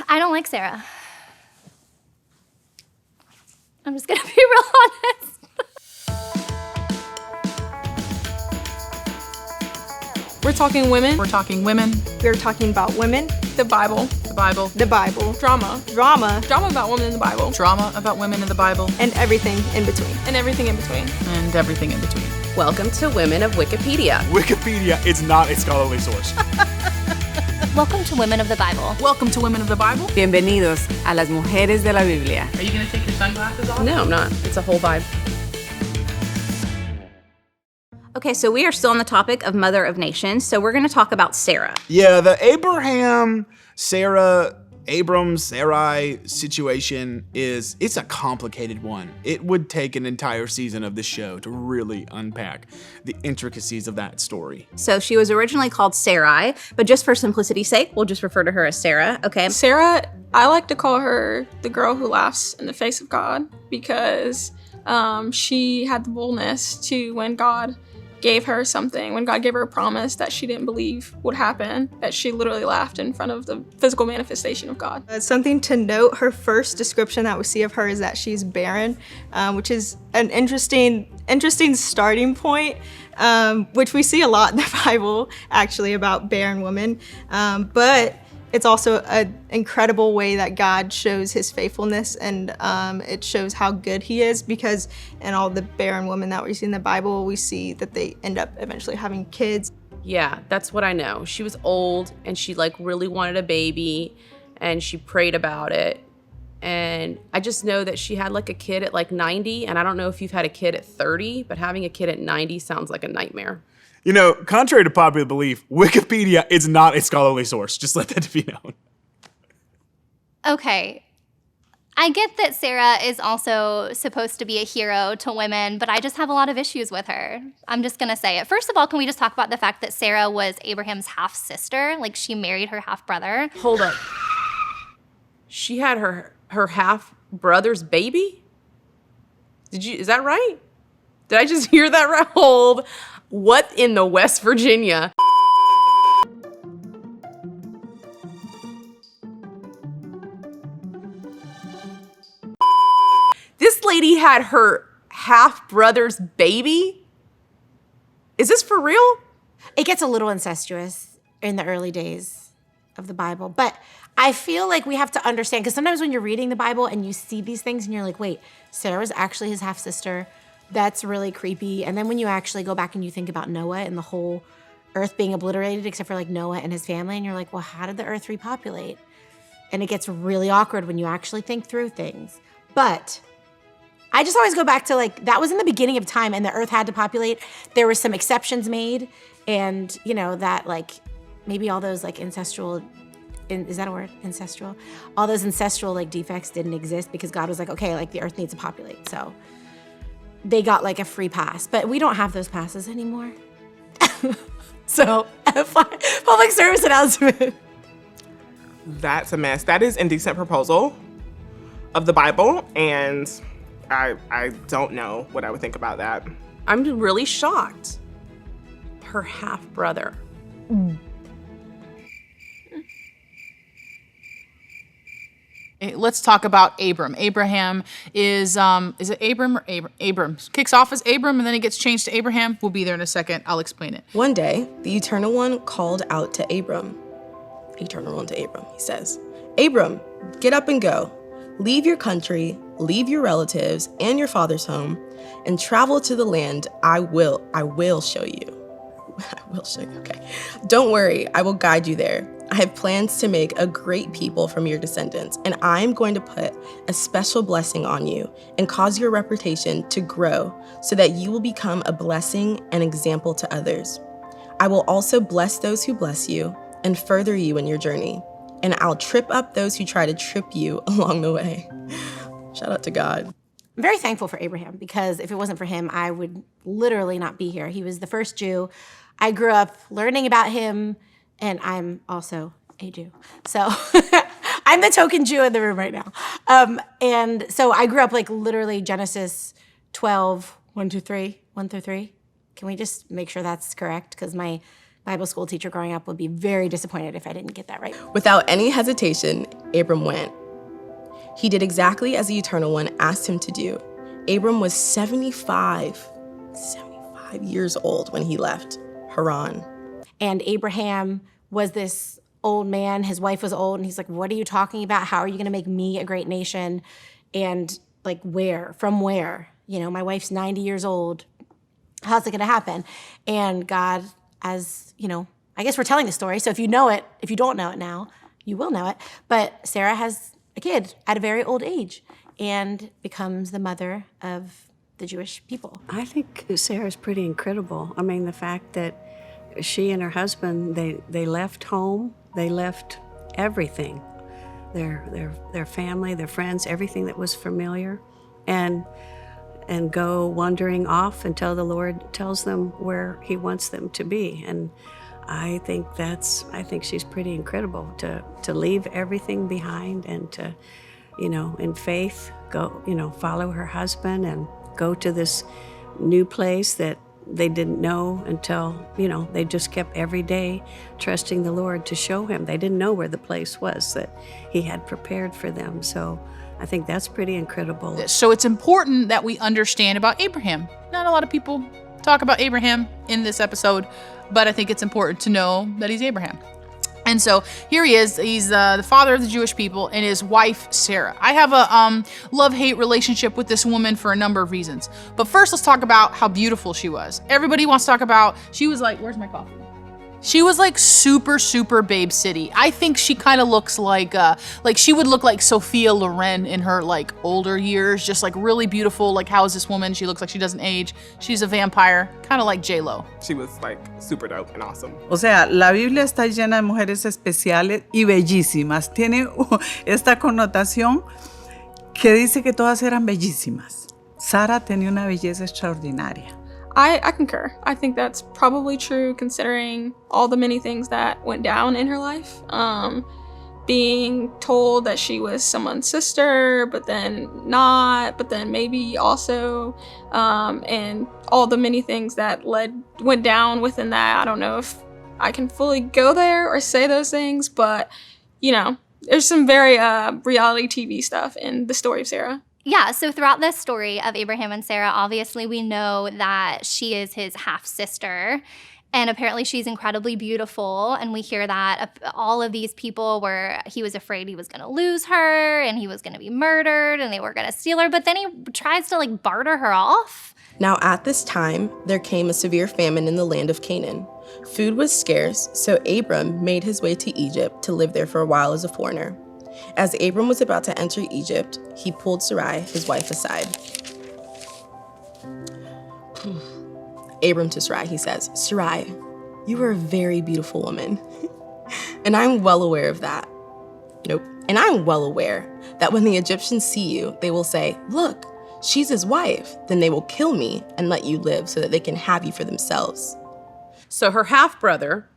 I don't like Sarah. I'm just gonna be real honest. We're talking women. We're talking women. We're talking about women, The Bible. The Bible. the Bible, Drama. drama, Drama about women in the Bible. Drama about women in the Bible. and everything in between. And everything in between. And everything in between. Welcome to Women of Wikipedia. Wikipedia is not a scholarly source. Welcome to Women of the Bible. Welcome to Women of the Bible. Bienvenidos a las mujeres de la Biblia. Are you going to take your sunglasses off? No, I'm not. It's a whole vibe. Okay, so we are still on the topic of Mother of Nations, so we're gonna talk about Sarah. Yeah, the Abraham, Sarah, Sarai situation it's a complicated one. It would take an entire season of the show to really unpack the intricacies of that story. So she was originally called Sarai, but just for simplicity's sake, we'll just refer to her as Sarah, okay? Sarah, I like to call her the girl who laughs in the face of God because she had the boldness to, when God gave her something, when God gave her a promise that she didn't believe would happen, that she literally laughed in front of the physical manifestation of God. Something to note, her first description that we see of her is that she's barren, which is an interesting starting point, which we see a lot in the Bible, actually, about barren women. But it's also an incredible way that God shows his faithfulness, and it shows how good he is, because in all the barren women that we see in the Bible, we see that they end up eventually having kids. Yeah, that's what I know. She was old and she really wanted a baby and she prayed about it. And I just know that she had a kid at 90, and I don't know if you've had a kid at 30, but having a kid at 90 sounds like a nightmare. You know, contrary to popular belief, Wikipedia is not a scholarly source. Just let that be known. Okay, I get that Sarah is also supposed to be a hero to women, but I just have a lot of issues with her. I'm just gonna say it. First of all, can we just talk about the fact that Sarah was Abraham's half-sister? She married her half-brother. Hold up. She had her half-brother's baby? Is that right? Did I just hear that right? Hold. What in the West Virginia? This lady had her half-brother's baby? Is this for real? It gets a little incestuous in the early days of the Bible, but I feel like we have to understand, because sometimes when you're reading the Bible and you see these things and you're like, wait, Sarah was actually his half-sister. That's really creepy. And then when you actually go back and you think about Noah and the whole earth being obliterated except for Noah and his family, and you're like, well, how did the earth repopulate? And it gets really awkward when you actually think through things. But I just always go back to that was in the beginning of time and the earth had to populate. There were some exceptions made, and that maybe all those ancestral, is that a word? Ancestral? All those ancestral defects didn't exist because God was okay, the earth needs to populate. So they got a free pass, but we don't have those passes anymore. So, public service announcement. That's a mess. That is indecent proposal of the Bible, and I don't know what I would think about that. I'm really shocked. Her half-brother. Let's talk about Abram. Abraham is it Abram or Abram? Kicks off as Abram and then it gets changed to Abraham. We'll be there in a second. I'll explain it. One day, the Eternal One called out to Abram. Eternal One to Abram, he says, Abram, get up and go. Leave your country, leave your relatives and your father's home, and travel to the land I will show you. I will show you, okay. Don't worry, I will guide you there. I have plans to make a great people from your descendants, and I am going to put a special blessing on you and cause your reputation to grow so that you will become a blessing and example to others. I will also bless those who bless you and further you in your journey, and I'll trip up those who try to trip you along the way. Shout out to God. I'm very thankful for Abraham, because if it wasn't for him, I would literally not be here. He was the first Jew. I grew up learning about him, and I'm also a Jew. So I'm the token Jew in the room right now. And so I grew up literally Genesis 12, 1 through 3. Can we just make sure that's correct? Because my Bible school teacher growing up would be very disappointed if I didn't get that right. Without any hesitation, Abram went. He did exactly as the Eternal One asked him to do. Abram was 75 years old when he left Haran. And Abraham was this old man. His wife was old. And he's like, what are you talking about? How are you going to make me a great nation? And like, where? From where? You know, my wife's 90 years old. How's it going to happen? And God, as, you know, I guess we're telling the story. So if you know it, if you don't know it now, you will know it. But Sarah has a kid at a very old age and becomes the mother of the Jewish people. I think Sarah's pretty incredible. I mean, the fact that she and her husband, they left home, they left everything, their family, their friends, everything that was familiar, and go wandering off until the Lord tells them where He wants them to be. And I think she's pretty incredible to leave everything behind and to, you know, in faith go, you know, follow her husband and go to this new place that they didn't know until, you know, they just kept every day trusting the Lord to show him. They didn't know where the place was that He had prepared for them. So I think that's pretty incredible. So it's important that we understand about Abraham. Not a lot of people talk about Abraham in this episode, but I think it's important to know that he's Abraham. And so here he is. He's the father of the Jewish people and his wife, Sarah. I have a love-hate relationship with this woman for a number of reasons. But first, let's talk about how beautiful she was. Everybody wants to talk about, she was like, where's my coffee? She was like super, super Babe City. I think she kind of looks like she would look like Sophia Loren in her like older years, just like really beautiful. Like, how is this woman? She looks like she doesn't age. She's a vampire, kind of like J-Lo. She was like super dope and awesome. O sea, la Biblia está llena de mujeres especiales y bellísimas. Tiene esta connotación que dice que todas eran bellísimas. Sara tenía una belleza extraordinaria. I concur. I think that's probably true considering all the many things that went down in her life. Being told that she was someone's sister, but then not, but then maybe also, and all the many things that went down within that. I don't know if I can fully go there or say those things, but, you know, there's some very reality TV stuff in the story of Sarah. Yeah, so throughout this story of Abraham and Sarah, obviously we know that she is his half-sister, and apparently she's incredibly beautiful, and we hear that all of these people he was afraid he was going to lose her, and he was going to be murdered, and they were going to steal her, but then he tries to, like, barter her off. Now at this time, there came a severe famine in the land of Canaan. Food was scarce, so Abram made his way to Egypt to live there for a while as a foreigner. As Abram was about to enter Egypt, he pulled Sarai, his wife, aside. Abram to Sarai, he says, "Sarai, you are a very beautiful woman, and I'm well aware of that." Nope. "And I'm well aware that when the Egyptians see you, they will say, 'Look, she's his wife.' Then they will kill me and let you live so that they can have you for themselves." So her half-brother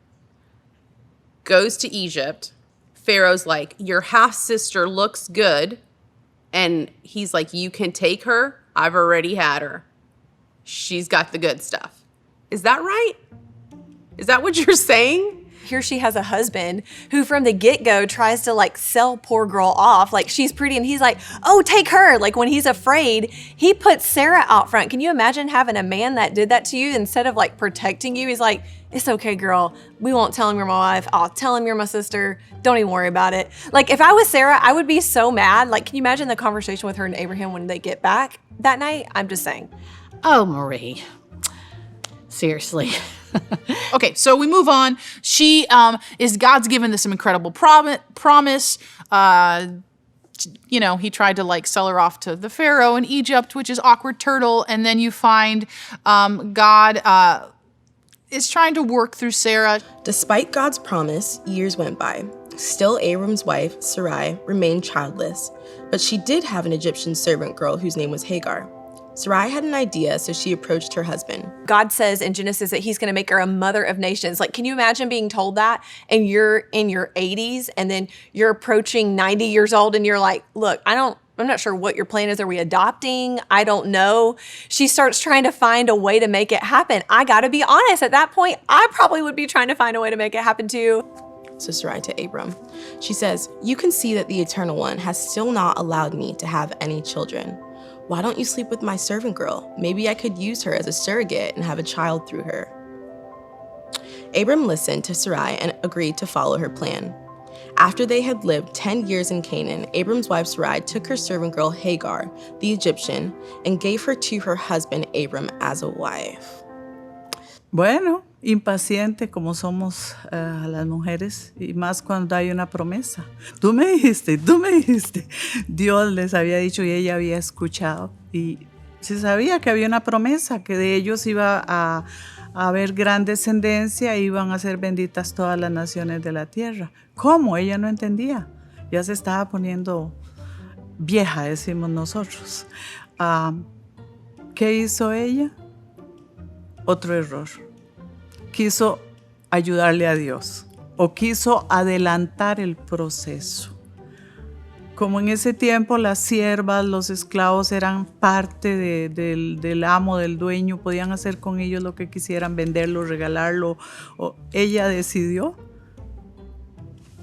goes to Egypt. Pharaoh's like, your half-sister looks good. And he's like, you can take her. I've already had her. She's got the good stuff. Is that right? Is that what you're saying? Here she has a husband who from the get-go tries to like sell poor girl off. Like, she's pretty and he's like, oh, take her. Like, when he's afraid, he puts Sarah out front. Can you imagine having a man that did that to you instead of like protecting you? He's like, it's okay, girl. We won't tell him you're my wife. I'll tell him you're my sister. Don't even worry about it. Like, if I was Sarah, I would be so mad. Like, can you imagine the conversation with her and Abraham when they get back that night? I'm just saying. Oh, Marie. Seriously. Okay, so we move on. She God's given this some incredible promise. You know, he tried to like sell her off to the Pharaoh in Egypt, which is awkward turtle. And then you find God is trying to work through Sarah. Despite God's promise, years went by. Still, Abram's wife, Sarai, remained childless, but she did have an Egyptian servant girl whose name was Hagar. Sarai had an idea, so she approached her husband. God says in Genesis that he's going to make her a mother of nations. Like, can you imagine being told that and you're in your 80s and then you're approaching 90 years old and you're like, look, I'm not sure what your plan is. Are we adopting? I don't know. She starts trying to find a way to make it happen. I got to be honest. At that point, I probably would be trying to find a way to make it happen too. to Sarai to Abram. She says, "You can see that the Eternal One has still not allowed me to have any children. Why don't you sleep with my servant girl? Maybe I could use her as a surrogate and have a child through her." Abram listened to Sarai and agreed to follow her plan. After they had lived 10 years in Canaan, Abram's wife Sarai took her servant girl Hagar, the Egyptian, and gave her to her husband Abram as a wife. Bueno, impaciente como somos las mujeres, y más cuando hay una promesa. Tú me dijiste. Dios les había dicho y ella había escuchado. Y se sabía que había una promesa, que de ellos iba a haber gran descendencia, iban a ser benditas todas las naciones de la tierra. ¿Cómo? Ella no entendía. Ya se estaba poniendo vieja, decimos nosotros. ¿Qué hizo ella? Otro error. Quiso ayudarle a Dios o quiso adelantar el proceso. Como en ese tiempo las siervas, los esclavos eran parte del amo, del dueño, podían hacer con ellos lo que quisieran, venderlo, regalarlo. Ella decidió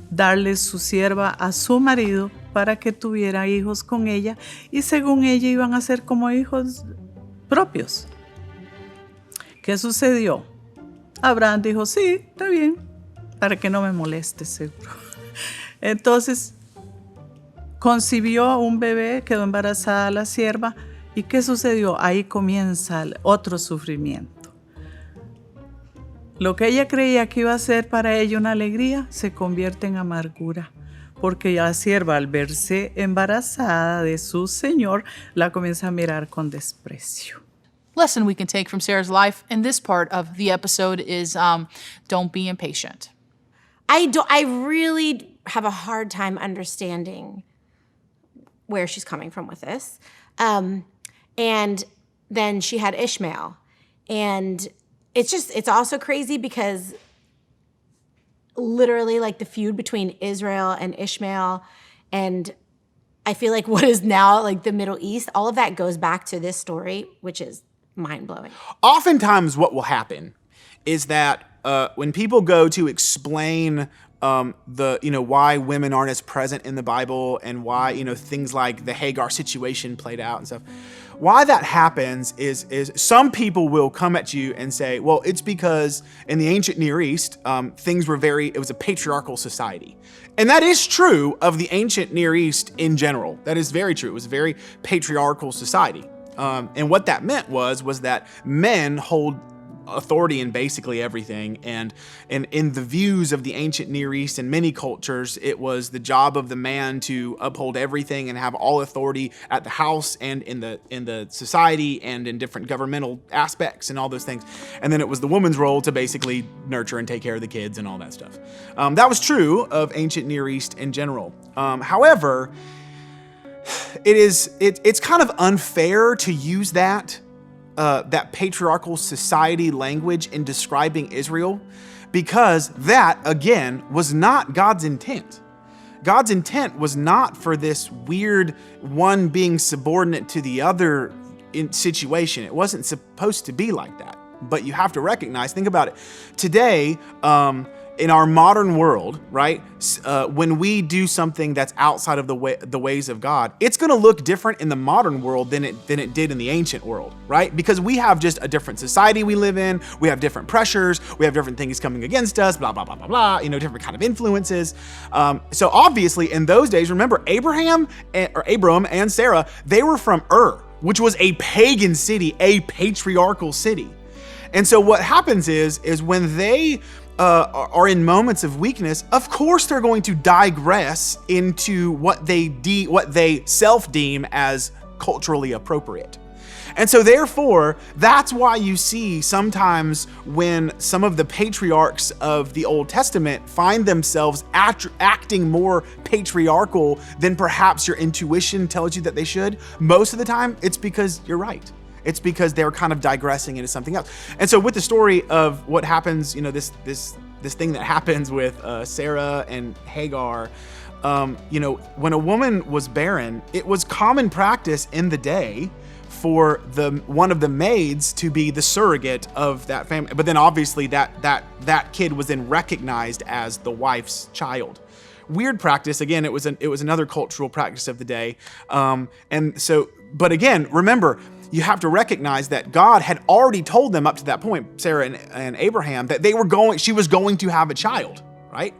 darle su sierva a su marido para que tuviera hijos con ella y según ella iban a ser como hijos propios. ¿Qué sucedió? Abraham dijo, sí, está bien, para que no me moleste, seguro. Entonces, concibió un bebé, quedó embarazada la sierva. ¿Y qué sucedió? Ahí comienza otro sufrimiento. Lo que ella creía que iba a ser para ella una alegría, se convierte en amargura. Porque la sierva, al verse embarazada de su señor, la comienza a mirar con desprecio. Lesson we can take from Sarah's life in this part of the episode is don't be impatient. I really have a hard time understanding where she's coming from with this. And then she had Ishmael. And it's also crazy because literally like the feud between Israel and Ishmael, and I feel like what is now like the Middle East, all of that goes back to this story, which is mind-blowing. Oftentimes what will happen is that when people go to explain why women aren't as present in the Bible and why, things like the Hagar situation played out and stuff, why that happens is some people will come at you and say, well, it's because in the ancient Near East, it was a patriarchal society. And that is true of the ancient Near East in general. That is very true. It was a very patriarchal society. And what that meant was that men hold authority in basically everything. And in the views of the ancient Near East and many cultures, it was the job of the man to uphold everything and have all authority at the house and in the society and in different governmental aspects and all those things. And then it was the woman's role to basically nurture and take care of the kids and all that stuff. That was true of ancient Near East in general. However, it's kind of unfair to use that patriarchal society language in describing Israel, because that, again, was not God's intent. God's intent was not for this weird one being subordinate to the other situation. It wasn't supposed to be like that. But you have to recognize, think about it. Today, in our modern world, right, when we do something that's outside of the ways of God, it's going to look different in the modern world than it did in the ancient world, right? Because we have just a different society we live in, we have different pressures, we have different things coming against us, blah, blah, blah, blah, blah, different kind of influences. So obviously in those days, remember Abram and Sarah, they were from Ur, which was a pagan city, a patriarchal city. And so what happens is when they are in moments of weakness, of course they're going to digress into what they self-deem as culturally appropriate. And so therefore, that's why you see sometimes when some of the patriarchs of the Old Testament find themselves acting more patriarchal than perhaps your intuition tells you that they should, most of the time it's because you're right. It's because they're kind of digressing into something else. And so with the story of what happens, this thing that happens with Sarah and Hagar, when a woman was barren, it was common practice in the day for one of the maids to be the surrogate of that family. But then obviously that kid was then recognized as the wife's child. Weird practice. Again, it was another cultural practice of the day. But again, remember, you have to recognize that God had already told them up to that point, Sarah and Abraham, that she was going to have a child, right?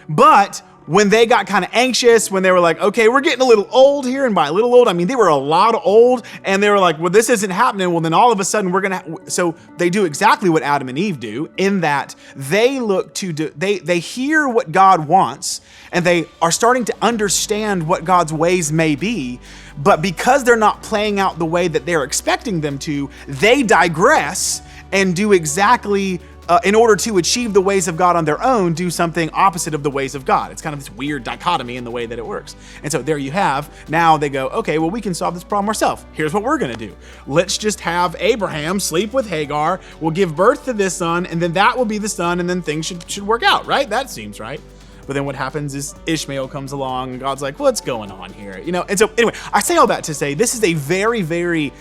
But when they got kind of anxious, when they were like, okay, we're getting a little old here, and by a little old, I mean, they were a lot old, and they were like, well, this isn't happening. Well, then all of a sudden so they do exactly what Adam and Eve do, in that they they hear what God wants, and they are starting to understand what God's ways may be. But because they're not playing out the way that they're expecting them to, they digress and do exactly, in order to achieve the ways of God on their own, do something opposite of the ways of God. It's kind of this weird dichotomy in the way that it works. And so there you have, now they go, okay, well, we can solve this problem ourselves. Here's what we're gonna do. Let's just have Abraham sleep with Hagar, we'll give birth to this son, and then that will be the son, and then things should work out, right? That seems right. But then what happens is Ishmael comes along, and God's like, what's going on here? And so anyway, I say all that to say this is a very, very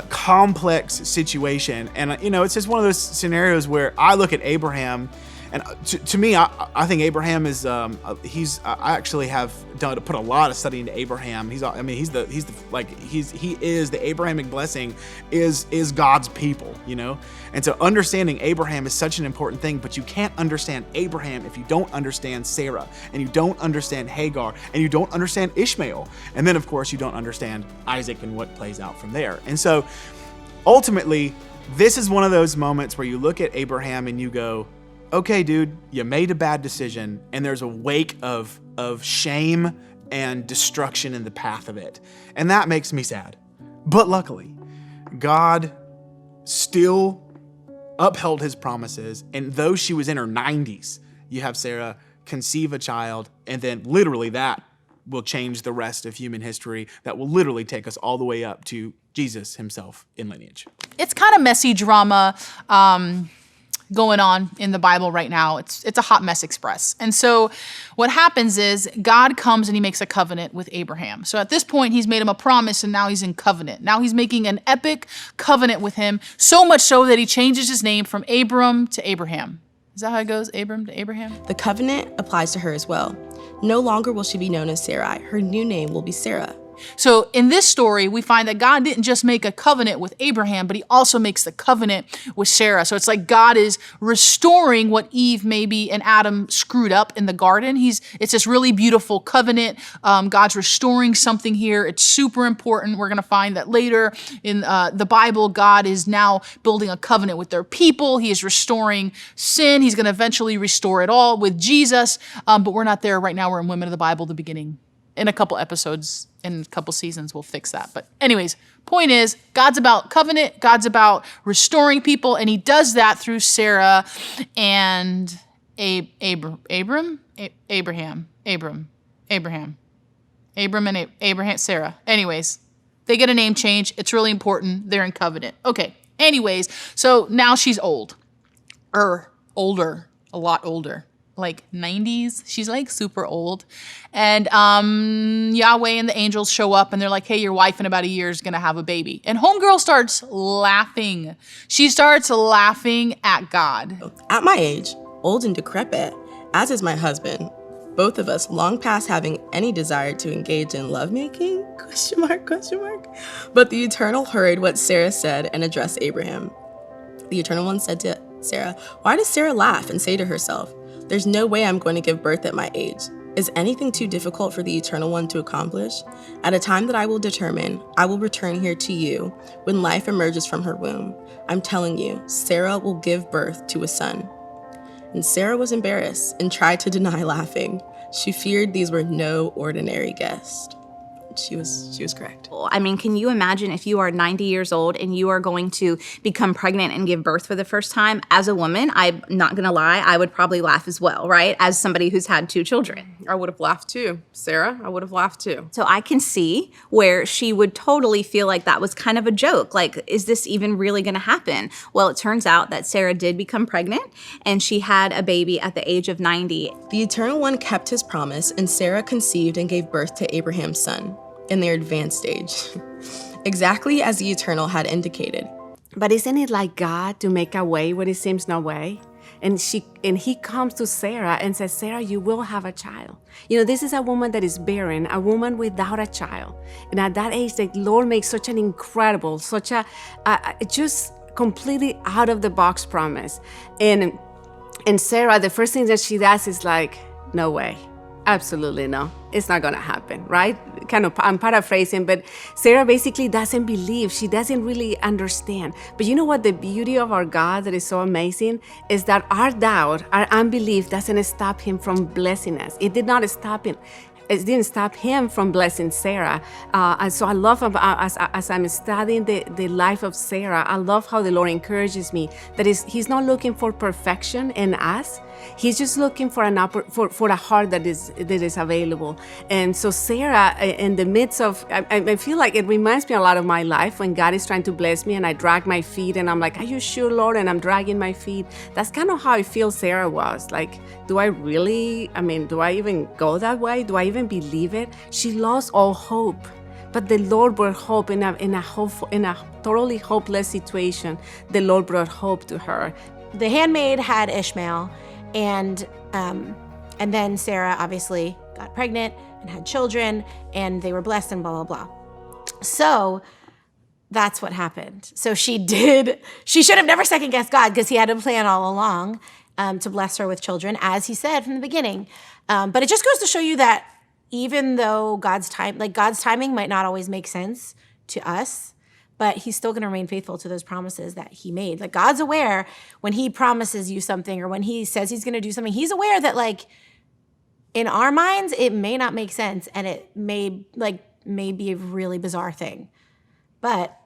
complex situation. And, it's just one of those scenarios where I look at Abraham, and to me, I think Abraham is, I actually have put a lot of study into Abraham. He is the Abrahamic blessing is God's people, And so understanding Abraham is such an important thing, but you can't understand Abraham if you don't understand Sarah, and you don't understand Hagar, and you don't understand Ishmael. And then of course you don't understand Isaac and what plays out from there. And so ultimately, this is one of those moments where you look at Abraham and you go, okay, dude, you made a bad decision, and there's a wake of shame and destruction in the path of it. And that makes me sad. But luckily, God still upheld his promises, and though she was in her 90s, you have Sarah conceive a child, and then literally that will change the rest of human history. That will literally take us all the way up to Jesus himself in lineage. It's kind of messy drama going on in the Bible right now. It's a hot mess express. And so what happens is God comes and he makes a covenant with Abraham. So at this point, he's made him a promise, and now he's in covenant. Now he's making an epic covenant with him, so much so that he changes his name from Abram to Abraham. Is that how it goes? Abram to Abraham? The covenant applies to her as well. No longer will she be known as Sarai. Her new name will be Sarah. So in this story, we find that God didn't just make a covenant with Abraham, but he also makes the covenant with Sarah. So it's like God is restoring what Eve maybe and Adam screwed up in the garden. It's this really beautiful covenant. God's restoring something here. It's super important. We're going to find that later in the Bible, God is now building a covenant with their people. He is restoring sin. He's going to eventually restore it all with Jesus. But we're not there right now. We're in Women of the Bible, the beginning. In a couple episodes, in a couple seasons, we'll fix that. But anyways, point is, God's about covenant. God's about restoring people. And he does that through Sarah and Abraham, Sarah. Anyways, they get a name change. It's really important. They're in covenant. Okay. Anyways, so now she's older, a lot older. Like 90s. She's like super old. And Yahweh and the angels show up, and they're like, hey, your wife in about a year is going to have a baby. And homegirl starts laughing. She starts laughing at God. At my age, old and decrepit, as is my husband, both of us long past having any desire to engage in lovemaking? ? But the Eternal heard what Sarah said and addressed Abraham. The Eternal One said to Sarah, why does Sarah laugh and say to herself, there's no way I'm going to give birth at my age. Is anything too difficult for the Eternal One to accomplish? At a time that I will determine, I will return here to you when life emerges from her womb. I'm telling you, Sarah will give birth to a son. And Sarah was embarrassed and tried to deny laughing. She feared these were no ordinary guests. She was correct. I mean, can you imagine if you are 90 years old and you are going to become pregnant and give birth for the first time? As a woman, I'm not going to lie, I would probably laugh as well, right? As somebody who's had 2 children. I would have laughed too. Sarah, I would have laughed too. So I can see where she would totally feel like that was kind of a joke. Like, is this even really going to happen? Well, it turns out that Sarah did become pregnant, and she had a baby at the age of 90. The Eternal One kept his promise, and Sarah conceived and gave birth to Abraham's son. In their advanced stage. exactly as the Eternal had indicated. But isn't it like God to make a way where it seems no way? And he comes to Sarah and says, Sarah, you will have a child. You know, this is a woman that is barren, a woman without a child. And at that age, the Lord makes such an incredible, such a just completely out of the box promise. And Sarah, the first thing that she does is like, no way. Absolutely no. It's not gonna happen, right? I'm paraphrasing, but Sarah basically doesn't believe. She doesn't really understand. But you know what? The beauty of our God that is so amazing is that our doubt, our unbelief doesn't stop him from blessing us. It did not stop him. It didn't stop him from blessing Sarah. And so I love, as I'm studying the life of Sarah, I love how the Lord encourages me that he's not looking for perfection in us. He's just looking for for a heart that is available. And so Sarah, in the midst of, I feel like it reminds me a lot of my life when God is trying to bless me and I drag my feet and I'm like, are you sure, Lord? And I'm dragging my feet. That's kind of how I feel Sarah was. Like, do I even go that way? Do I even believe it? She lost all hope. But the Lord brought hope in a totally hopeless situation. The Lord brought hope to her. The handmaid had Ishmael, and then Sarah obviously got pregnant and had children, and they were blessed and blah, blah, blah. So that's what happened. So she should have never second-guessed God because he had a plan all along to bless her with children, as he said from the beginning. But it just goes to show you that even though God's timing might not always make sense to us, but he's still going to remain faithful to those promises that he made. Like, God's aware when he promises you something or when he says he's going to do something, he's aware that, like, in our minds, it may not make sense and it may be a really bizarre thing. But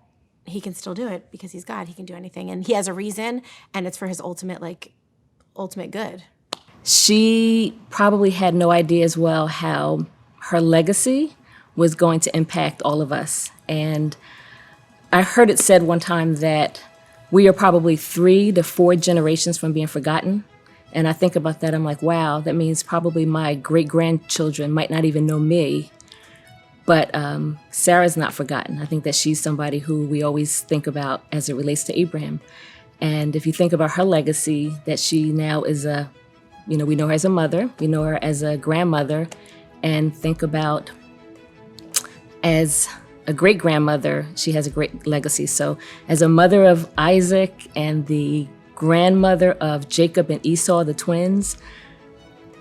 he can still do it because he's God. He can do anything. And he has a reason, and it's for his ultimate good. She probably had no idea as well how her legacy was going to impact all of us. And I heard it said one time that we are probably 3 to 4 generations from being forgotten. And I think about that, I'm like, wow, that means probably my great-grandchildren might not even know me. But Sarah's not forgotten. I think that she's somebody who we always think about as it relates to Abraham. And if you think about her legacy, that she now is we know her as a mother, we know her as a grandmother, and think about as a great-grandmother, she has a great legacy. So as a mother of Isaac and the grandmother of Jacob and Esau, the twins,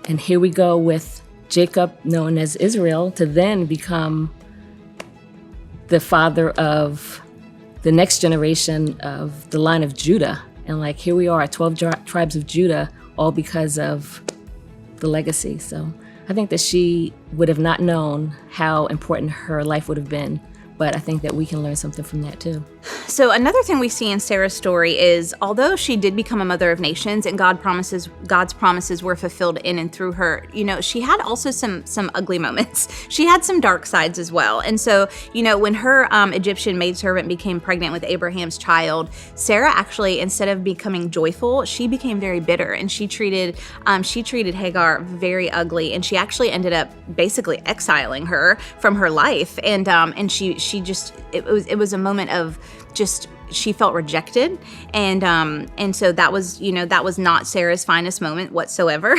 and here we go with Jacob, known as Israel, to then become the father of the next generation of the line of Judah. And like, here we are, 12 tribes of Judah, all because of the legacy. So I think that she would have not known how important her life would have been, but I think that we can learn something from that too. So another thing we see in Sarah's story is, although she did become a mother of nations and God's promises were fulfilled in and through her, she had also some ugly moments. She had some dark sides as well. And so, when her Egyptian maidservant became pregnant with Abraham's child, Sarah actually, instead of becoming joyful, she became very bitter, and she treated Hagar very ugly, and she actually ended up basically exiling her from her life. And it was a moment of just, she felt rejected, and so that was not Sarah's finest moment whatsoever.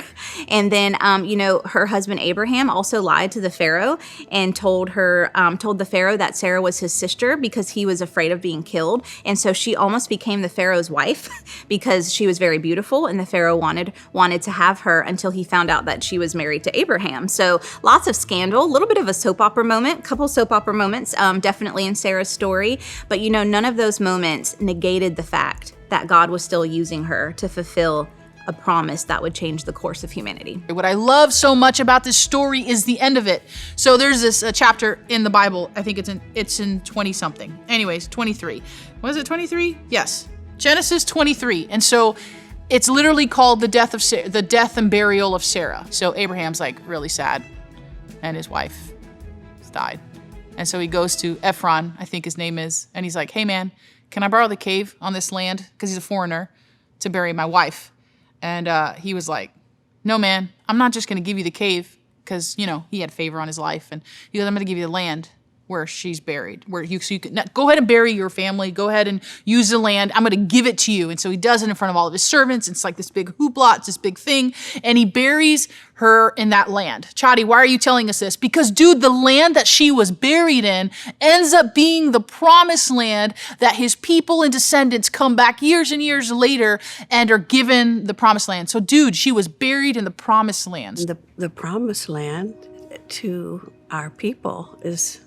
And then her husband Abraham also lied to the Pharaoh and told the Pharaoh that Sarah was his sister because he was afraid of being killed, and so she almost became the Pharaoh's wife because she was very beautiful, and the Pharaoh wanted to have her until he found out that she was married to Abraham. So lots of scandal, a little bit of a soap opera moment, couple soap opera moments, definitely in Sarah's story, but none of those moments negated the fact that God was still using her to fulfill a promise that would change the course of humanity. What I love so much about this story is the end of it. So there's this chapter in the Bible, I think it's in 20 something. Anyways, 23. Was it 23? Yes. Genesis 23. And so it's literally called the death and burial of Sarah. So Abraham's like really sad and his wife died. And so he goes to Ephron, I think his name is, and he's like, hey man, can I borrow the cave on this land? Because he's a foreigner, to bury my wife. And he was like, no, man, I'm not just going to give you the cave because, he had favor on his life. And he goes, I'm going to give you the land where she's buried, where so you can go ahead and bury your family, go ahead and use the land. I'm going to give it to you. And so he does it in front of all of his servants. It's like this big hoopla, it's this big thing. And he buries her in that land. Chari, why are you telling us this? Because, dude, the land that she was buried in ends up being the promised land that his people and descendants come back years and years later and are given the promised land. So, dude, she was buried in the promised land. The promised land to our people is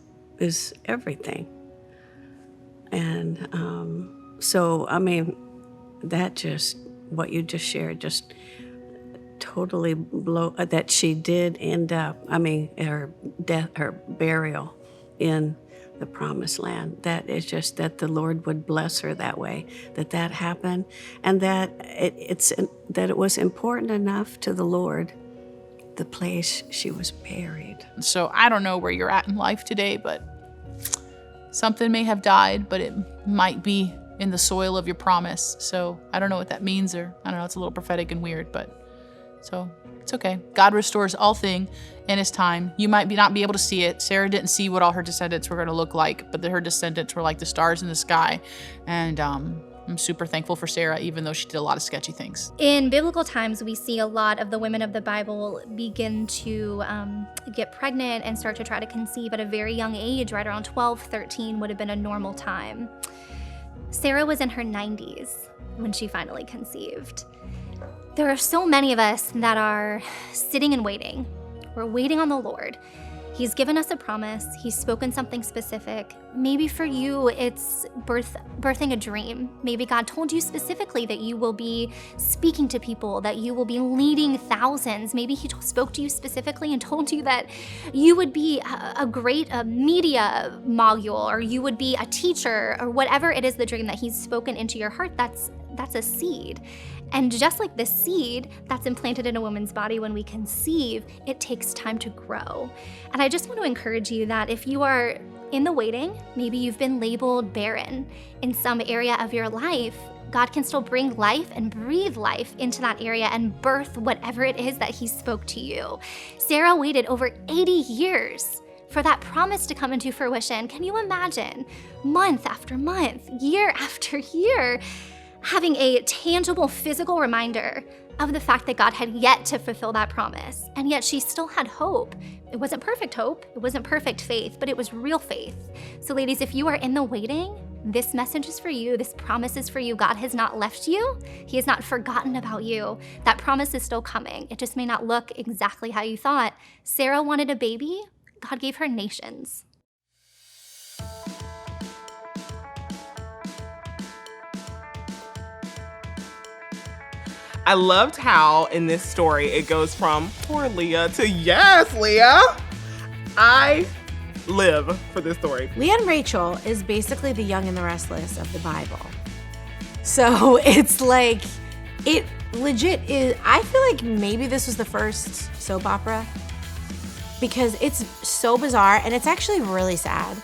everything. And so, I mean, that just, what you just shared, just totally that she did end up, I mean, her death, her burial in the promised land. That is just that the Lord would bless her that way, that happened, and that it was important enough to the Lord, the place she was buried. So I don't know where you're at in life today, but something may have died, but it might be in the soil of your promise. So I don't know what that means, or I don't know, it's a little prophetic and weird, but so it's okay. God restores all things in his time. You might not be able to see it. Sarah didn't see what all her descendants were going to look like, but her descendants were like the stars in the sky. And I'm super thankful for Sarah, even though she did a lot of sketchy things. In biblical times, we see a lot of the women of the Bible begin to get pregnant and start to try to conceive at a very young age. Right around 12, 13 would have been a normal time. Sarah was in her 90s when she finally conceived. There are so many of us that are sitting and waiting. We're waiting on the Lord. He's given us a promise. He's spoken something specific. Maybe for you, it's birthing a dream. Maybe God told you specifically that you will be speaking to people, that you will be leading thousands. Maybe he spoke to you specifically and told you that you would be a great media mogul, or you would be a teacher, or whatever it is the dream that he's spoken into your heart. That's a seed. And just like the seed that's implanted in a woman's body when we conceive, it takes time to grow. And I just want to encourage you that if you are in the waiting, maybe you've been labeled barren in some area of your life, God can still bring life and breathe life into that area and birth whatever it is that he spoke to you. Sarah waited over 80 years for that promise to come into fruition. Can you imagine? Month after month, year after year, having a tangible physical reminder of the fact that God had yet to fulfill that promise. And yet she still had hope. It wasn't perfect hope, it wasn't perfect faith, but it was real faith. So ladies, if you are in the waiting, this message is for you, this promise is for you. God has not left you. He has not forgotten about you. That promise is still coming. It just may not look exactly how you thought. Sarah wanted a baby, God gave her nations. I loved how in this story it goes from poor Leah to yes, Leah. I live for this story. Leah and Rachel is basically the Young and the Restless of the Bible. So it's like, it legit is, I feel like maybe this was the first soap opera because it's so bizarre and it's actually really sad.